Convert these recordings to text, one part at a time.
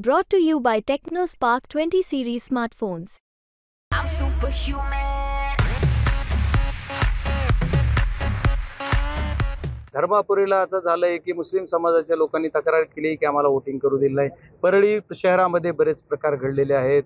Brought to you by TechnoSpark 20 series smartphones. I'm superhuman. धर्मापुरीला असं झालंय की मुस्लिम समाजाच्या लोकांनी तक्रार केली की आम्हाला वोटिंग करू दिलं नाही। परळी शहरामध्ये बरेच प्रकार घडलेले आहेत।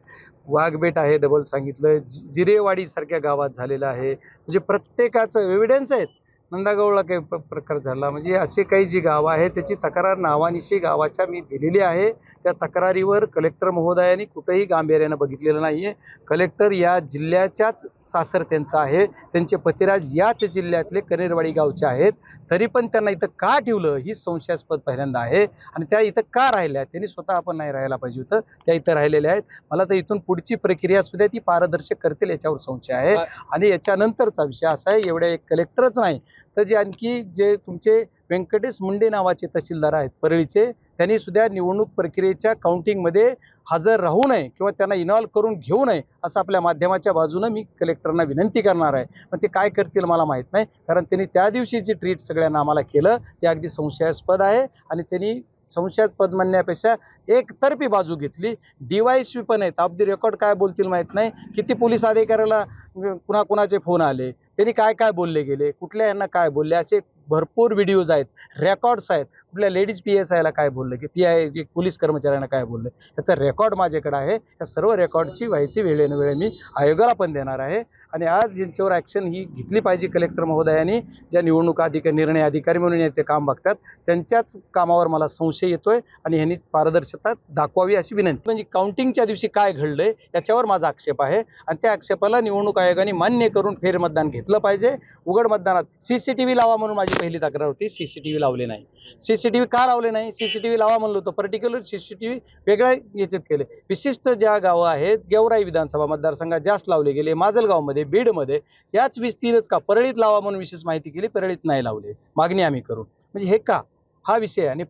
वाघबेट आहे, डबल सांगितलं, जिरेवाडी सारख्या गावात झालेलं आहे। म्हणजे प्रत्येकाचं एव्हिडन्स आहेत। नंदागौळला काही प्रकार झाला, म्हणजे असे काही जी गावं आहेत त्याची तक्रार नावानिशी गावाच्या मी दिलेली आहे। त्या तक्रारीवर कलेक्टर महोदयांनी कुठेही गांभीर्याने बघितलेलं नाहीये। कलेक्टर या जिल्ह्याच्याच सासर त्यांचा आहे, त्यांचे पतिराज याच जिल्ह्यातले कनेरवाडी गावचे आहेत, तरी पण त्यांना इथं का ठेवलं ही संशयास्पद पहिल्यांदा आहे। आणि त्या इथं का राहिल्या, त्यांनी स्वतः आपण नाही राहायला पाहिजे होतं, त्या इथं राहिलेल्या आहेत। मला तर इथून पुढची प्रक्रिया सुद्धा ती पारदर्शक करतील याच्यावर संशय आहे। आणि याच्यानंतरचा विषय असा आहे, एवढ्या एक कलेक्टरच नाही तर जे आणखी जे तुमचे व्यंकटेश मुंडे नावाचे तहसीलदार आहेत परळीचे, त्यांनी सुद्धा निवडणूक प्रक्रियेच्या काउंटिंगमध्ये हजर राहू नये किंवा त्यांना इन्व्हॉल्व करून घेऊ नये असं आपल्या माध्यमाच्या बाजूने मी कलेक्टरना विनंती करणार आहे। पण ते काय करतील मला माहीत नाही, कारण त्यांनी त्या दिवशीची ट्रीट सगळ्यांना आम्हाला केलं ते अगदी संशयास्पद आहे। आणि त्यांनी संशयास्पद म्हणण्यापेक्षा एकतर्फी बाजू घेतली। DYSP पण आहेत, ऑफ द रेकॉर्ड काय बोलतील माहीत नाही, किती पोलीस अधिकाऱ्याला कुणाकुणाचे फोन आले, त्यांनी काय काय बोलले गेले, कुठल्या यांना काय बोलले, असे भरपूर व्हिडिओज आहेत, रेकॉर्ड्स आहेत। कुठल्या लेडीज PSIला काय बोलले की PI पोलीस कर्मचाऱ्यांना काय बोलले, याचा रेकॉर्ड माझ्याकडे आहे। त्या सर्व रेकॉर्डची माहिती वेळेनवेळी मी आयोगाला पण देणार आहे। आणि आज यांच्यावर ॲक्शन ही घेतली पाहिजे कलेक्टर महोदयांनी, ज्या निवडणूक अधिकारी निर्णय अधिकारी म्हणून ते काम बघतात त्यांच्याच कामावर मला संशय येतोय आणि यांनी पारदर्शकता दाखवावी अशी विनंती। म्हणजे काउंटिंगच्या दिवशी काय घडलंय याच्यावर माझा आक्षेप आहे आणि त्या आक्षेपाला निवडणूक आयोगाने मान्य करून फेरमतदान घेतलं पाहिजे। उघड मतदानात CCTV लावा म्हणून माझी पहिली तक्रार होती, CCTV लावले नाही। CCTV का लावले नाही, CCTV लावा म्हणलं होतं, पर्टिक्युलर CCTV वेगळ्या याच्यात केले। विशिष्ट ज्या गावं आहेत, गेवराई विधानसभा मतदारसंघात जास्त लावले गेले, माजलगावमध्ये, बीडमध्ये याच 20-3च का परळीत लावा म्हणून विशेष माहिती केली, परळीत नाही लावले, मागणी आम्ही करू। म्हणजे हे का हा विषय। आणि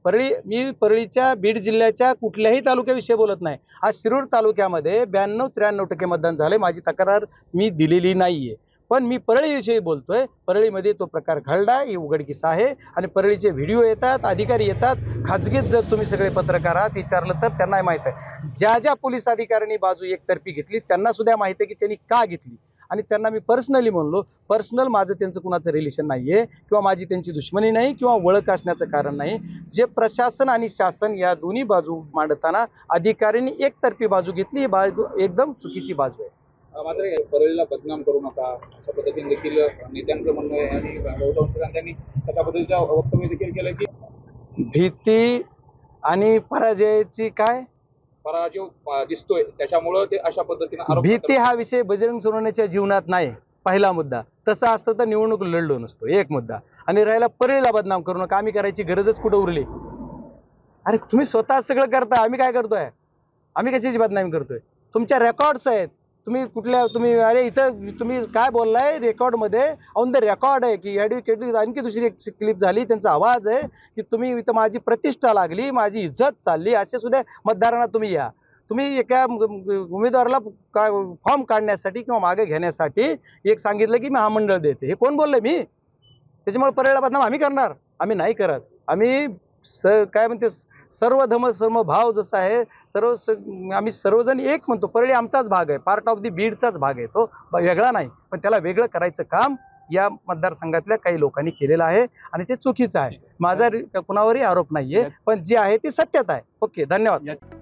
मी परळीच्या बीड जिल्ह्याच्या कुठल्याही तालुक्याविषयी बोलत नाही। आज शिरूर तालुक्यामध्ये 92-93% मतदान झाले, माझी तक्रार मी दिलेली नाहीये, पण मी परळीविषयी बोलतोय। परळीमध्ये तो प्रकार घडला ही उघडकीस आहे आणि परळीचे व्हिडिओ येतात, अधिकारी येतात, खाजगीत जर तुम्ही सगळे पत्रकार आहात विचारलं तर त्यांनाही माहीत आहे। ज्या पोलीस अधिकाऱ्यांनी बाजू एकतर्फी घेतली त्यांना सुद्धा माहिती आहे की त्यांनी का घेतली। आणि त्यांना मी पर्सनली म्हणलो, पर्सनल माझं त्यांचं कुणाचं रिलेशन नाही आहे किंवा माझी त्यांची दुश्मनी नाही किंवा ओळख असण्याचं कारण नाही। जे प्रशासन आणि शासन या दोन्ही बाजू मांडताना अधिकाऱ्यांनी एकतर्फी बाजू घेतली, ही बाजू एकदम चुकीची बाजू आहे। मात्र परळीला बदनाम करू नका अशा पद्धतीने देखील नेत्यांचं म्हणणं आहे आणि त्यांनी तशा पद्धतीचं वक्तव्य देखील केलं की भीती आणि पराजयाची काय पराजय दिसतोय त्याच्यामुळं ते अशा पद्धतीने भीती हा विषय बजरंग सोनवणेच्या जीवनात नाही। पहिला मुद्दा तसं असतं तर निवडणूक लढलो नसतो, एक मुद्दा। आणि राहिला परळीला बदनाम करू नका, आम्ही करायची गरजच कुठं उरली। अरे तुम्ही स्वतः सगळं करताय, आम्ही काय करतोय, आम्ही कशाची बदनामी करतोय, तुमच्या रेकॉर्ड्स आहेत, तुम्ही अरे इथं तुम्ही काय बोललाय रेकॉर्डमध्ये, ऑन द रेकॉर्ड आहे की ॲडव्होकेट। आणखी दुसरी एक क्लिप झाली, त्यांचा आवाज आहे की तुम्ही इथं माझी प्रतिष्ठा लागली, माझी इज्जत चालली, असे सुद्धा मतदारांना तुम्ही या। तुम्ही एका उमेदवाराला फॉर्म काढण्यासाठी किंवा मागे घेण्यासाठी एक सांगितलं की मी हा मंडळ देते, हे कोण बोललंय मी? त्याच्यामुळे परळीला बदनाम आम्ही करणार? आम्ही नाही करत। आम्ही काय म्हणते सर्व धर्म समभाव जसा आहे, आम्ही सर्वजण एक म्हणतो। परळी आमचाच भाग आहे, पार्ट ऑफ द बीडचाच भाग आहे, तो वेगळा नाही। पण त्याला वेगळं करायचं काम या मतदारसंघातल्या काही लोकांनी केलेलं आहे आणि ते चुकीचं आहे। माझा कुणावरही आरोप नाहीये, पण जे आहे ते सत्यता आहे। ओके, धन्यवाद।